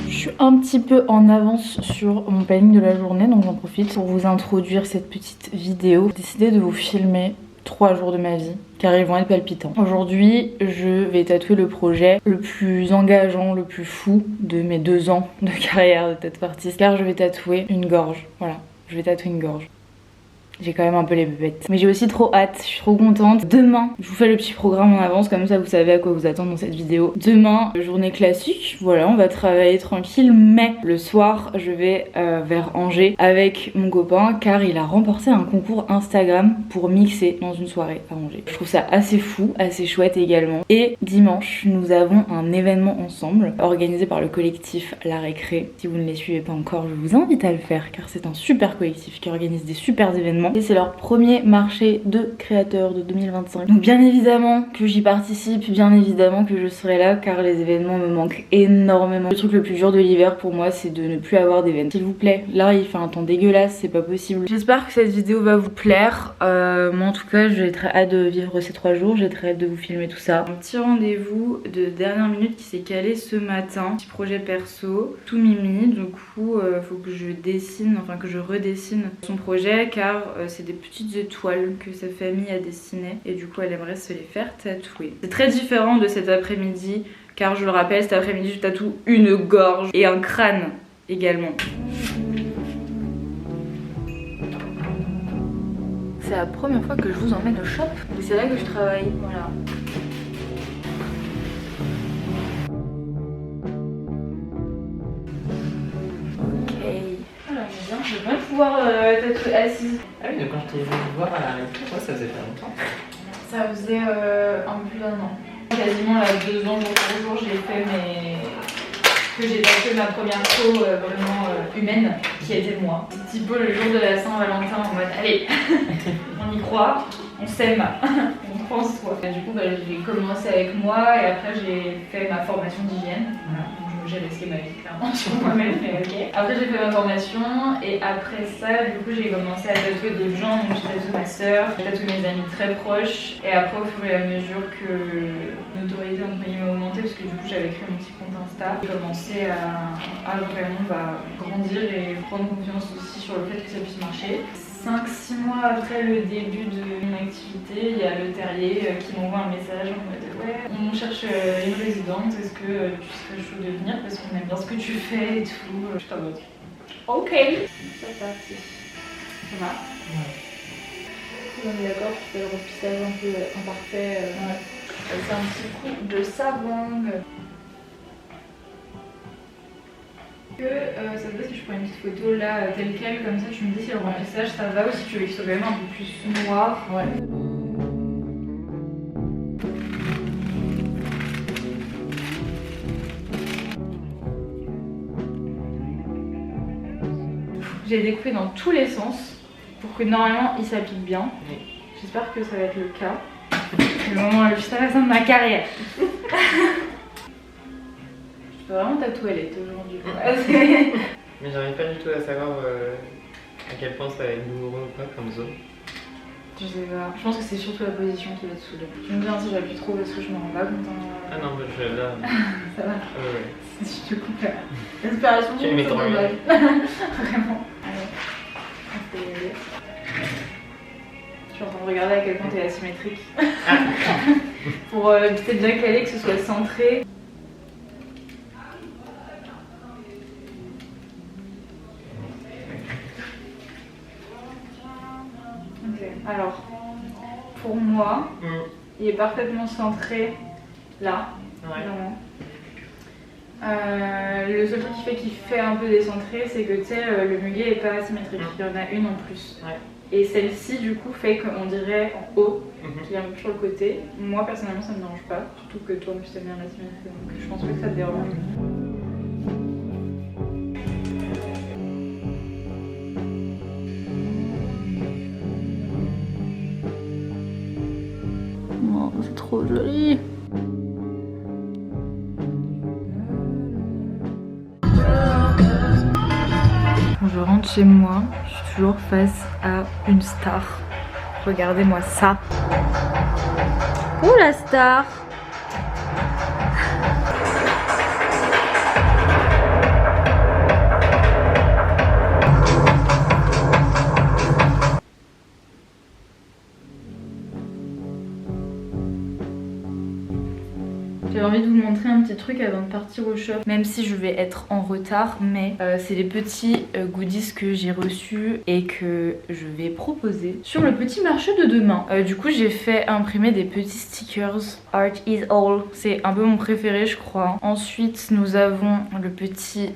Je suis un petit peu en avance sur mon planning de la journée, donc j'en profite pour vous introduire cette petite vidéo. J'ai décidé de vous filmer 3 jours de ma vie, car ils vont être palpitants. Aujourd'hui, je vais tatouer le projet le plus engageant, le plus fou de mes 2 ans de carrière de tattoo artiste, car je vais tatouer une gorge. Voilà, je vais tatouer une gorge. J'ai quand même un peu les bêtes. Mais j'ai aussi trop hâte, je suis trop contente. Demain, je vous fais le petit programme en avance, comme ça vous savez à quoi vous attendre dans cette vidéo. Demain, journée classique, voilà, on va travailler tranquille. Mais le soir, je vais vers Angers avec mon copain, car il a remporté un concours Instagram pour mixer dans une soirée à Angers. Je trouve ça assez fou, assez chouette également. Et dimanche, nous avons un événement ensemble, organisé par le collectif La Récré. Si vous ne les suivez pas encore, je vous invite à le faire, car c'est un super collectif qui organise des super événements. Et c'est leur premier marché de créateurs de 2025. Donc bien évidemment que j'y participe, bien évidemment que je serai là, car les événements me manquent énormément. Le truc le plus dur de l'hiver pour moi, c'est de ne plus avoir d'événements. S'il vous plaît, là il fait un temps dégueulasse, c'est pas possible. J'espère que cette vidéo va vous plaire. Moi en tout cas, j'ai très hâte de vivre ces 3 jours, j'ai très hâte de vous filmer tout ça. Un petit rendez-vous de dernière minute qui s'est calé ce matin. Petit projet perso, tout mimi. Du coup, faut que je dessine, enfin que je redessine son projet, car c'est des petites étoiles que sa famille a dessinées et du coup elle aimerait se les faire tatouer. C'est très différent de cet après-midi, car je le rappelle, cet après-midi je tatoue une gorge et un crâne également. C'est la première fois que je vous emmène au shop et c'est là que je travaille, voilà. Je vais pas pouvoir tatouer assise. Ah oui, donc quand je t'ai vu voir à la récré, moi ça faisait pas longtemps. Ça faisait un peu plus d'1 an. Quasiment là, 2 ans jour pour jour, j'ai fait j'ai tatoué ma première peau vraiment humaine, qui était moi. C'est petit peu le jour de la Saint-Valentin en mode allez, on y croit, on s'aime, on croit en soi. Et du coup j'ai commencé avec moi et après j'ai fait ma formation d'hygiène. Voilà. J'ai risqué ma vie clairement sur moi-même, mais ok. Après j'ai fait ma formation et après ça, du coup j'ai commencé à tatouer d'autres gens. Donc j'ai tatoué ma soeur, j'ai tatoué mes amis très proches. Et après au fur et à mesure que l'autorité entre guillemets a augmenté, parce que du coup j'avais créé mon petit compte Insta, j'ai commencé à vraiment grandir et prendre confiance aussi sur le fait que ça puisse marcher. 5-6 mois après le début de mon activité, il y a le terrier qui m'envoie un message en mode ouais, on cherche une résidente, est-ce que tu serais chaud de venir parce qu'on aime bien ce que tu fais et tout. Je suis en mode ok, c'est parti. Ça va? Ouais. On est d'accord, tu fais le remplissage un peu imparfait. Ouais. C'est un petit coup de savon. Ça te va si je prends une petite photo là telle quelle, comme ça tu me dis si le remplissage ça va ou si tu veux qu'il soit quand même un peu plus noir. Ouais. J'ai découpé dans tous les sens pour que normalement il s'applique bien. Oui. J'espère que ça va être le cas. C'est le moment le plus intéressant de ma carrière. Je peux vraiment tatouer les aujourd'hui. Mais j'arrive pas du tout à savoir à quel point ça va être douloureux ou pas comme zone. Je sais pas, je pense que c'est surtout la position qui va te saouler. Tu me dis si j'appuie trop parce que je me rends pas compte. Ah non, mais je là. Ça va. Ouais. Si je te coupe la respiration, tu mets ton vraiment. Allez, on peut y aller. Je suis en train de regarder à quel point t'es asymétrique. Pour peut-être bien caler, que ce soit centré. Alors, pour moi, il est parfaitement centré là, vraiment. Le seul truc qui fait qu'il fait un peu décentré, c'est que tu sais, le muguet est pas asymétrique, il y en a une en plus. Ouais. Et celle-ci, du coup, fait qu'on dirait en haut, qui est un peu sur le côté. Moi, personnellement, ça me dérange pas, surtout que toi, en plus, t'aimes bien l'asymétrie, donc je pense pas que ça te dérange. C'est trop joli. Quand je rentre chez moi, je suis toujours face à une star. Regardez-moi ça. Oh la star! J'avais envie de vous montrer un petit truc avant de partir au shop, même si je vais être en retard, mais c'est les petits goodies que j'ai reçus et que je vais proposer sur le petit marché de demain. Du coup j'ai fait imprimer des petits stickers. Art is all, c'est un peu mon préféré je crois. Ensuite nous avons le petit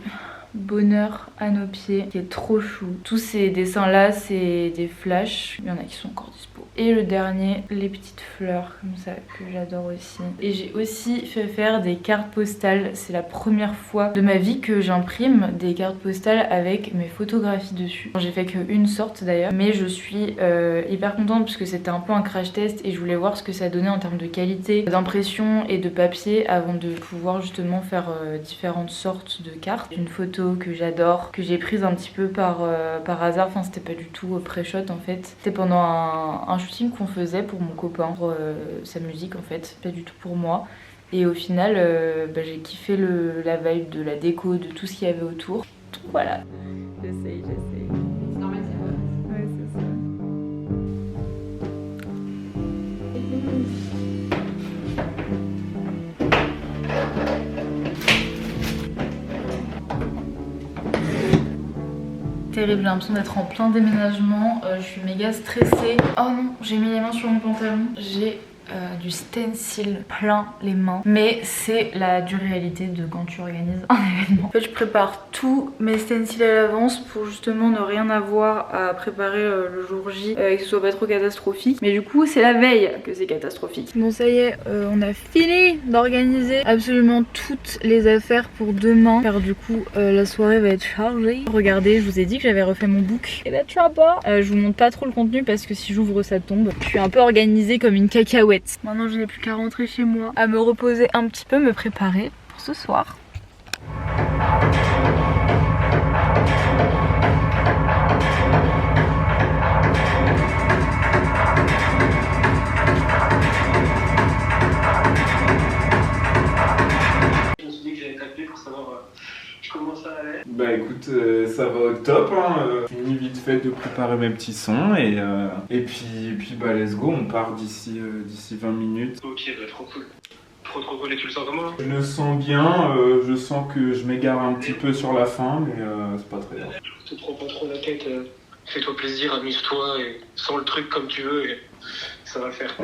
bonheur à nos pieds qui est trop chou. Tous ces dessins là c'est des flashs, il y en a qui sont encore dispo. Et le dernier, les petites fleurs comme ça que j'adore aussi. Et j'ai aussi fait faire des cartes postales. C'est la première fois de ma vie que j'imprime des cartes postales avec mes photographies dessus. J'ai fait qu'une sorte d'ailleurs, mais je suis hyper contente parce que c'était un peu un crash test et je voulais voir ce que ça donnait en termes de qualité d'impression et de papier avant de pouvoir justement faire différentes sortes de cartes. Une photo que j'adore, que j'ai prise un petit peu par hasard, enfin c'était pas du tout pré-shot en fait. C'était pendant un shooting qu'on faisait pour mon copain, pour sa musique en fait, pas du tout pour moi. Et au final, j'ai kiffé la vibe de la déco, de tout ce qu'il y avait autour. Donc voilà. J'essaye. C'est normal, c'est Ouais, c'est ça. Terrible, j'ai l'impression d'être en plein déménagement, je suis méga stressée. Oh non, j'ai mis les mains sur mon pantalon. J'ai du stencil plein les mains, mais c'est la dure réalité de quand tu organises un événement. En fait je prépare tous mes stencils à l'avance pour justement ne rien avoir à préparer le jour J et que ce soit pas trop catastrophique, mais du coup c'est la veille que c'est catastrophique. Bon ça y est, on a fini d'organiser absolument toutes les affaires pour demain car du coup la soirée va être chargée. Regardez, je vous ai dit que j'avais refait mon book et bah tu vois pas, je vous montre pas trop le contenu parce que si j'ouvre ça tombe. Je suis un peu organisée comme une cacahuète. Maintenant je n'ai plus qu'à rentrer chez moi, à me reposer un petit peu, me préparer pour ce soir. Je me suis dit que j'allais t'appeler pour savoir comment ça allait. Bah écoute, ça va au top, hein. Fini vite fait de préparer mes petits sons et puis bah let's go, on part d'ici 20 minutes. Ok, bah trop cool. Trop cool, et tu le sens comment? Je le sens bien, je sens que je m'égare un petit peu sur la fin, mais c'est pas très grave. Te prends pas trop la tête, fais-toi plaisir, amuse-toi et sens le truc comme tu veux et ça va le faire.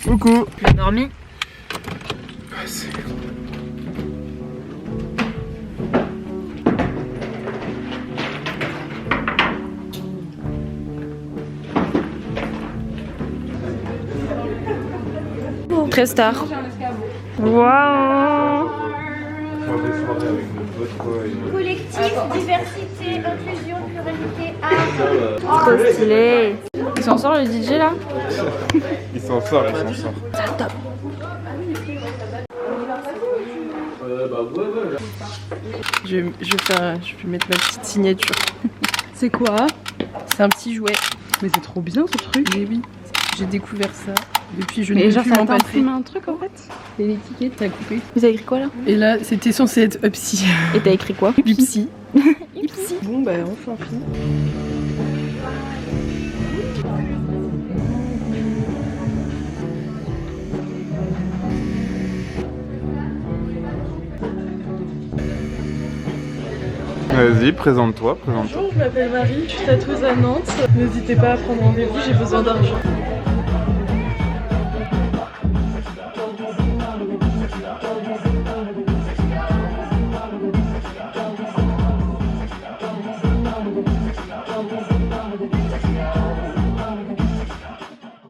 Coucou. J'ai dormi. Très star. Waouh. Collectif, diversité, inclusion, pluralité, art. Trop stylé. Il s'en sort le DJ là? Il s'en sort. C'est top. Je vais mettre ma petite signature. C'est quoi? C'est un petit jouet. Mais c'est trop bien ce truc. Mais oui, j'ai découvert ça. Depuis je ne peux plus m'en passer. un truc en fait. Et l'étiquette t'as coupé. Vous avez écrit quoi là? Et là c'était censé être Upsi. Et t'as écrit quoi? Upsi. Bon bah enfin fini. Vas-y, présente-toi. Bonjour, je m'appelle Marie, je suis tatoueuse à Nantes. N'hésitez pas à prendre rendez-vous, j'ai besoin d'argent.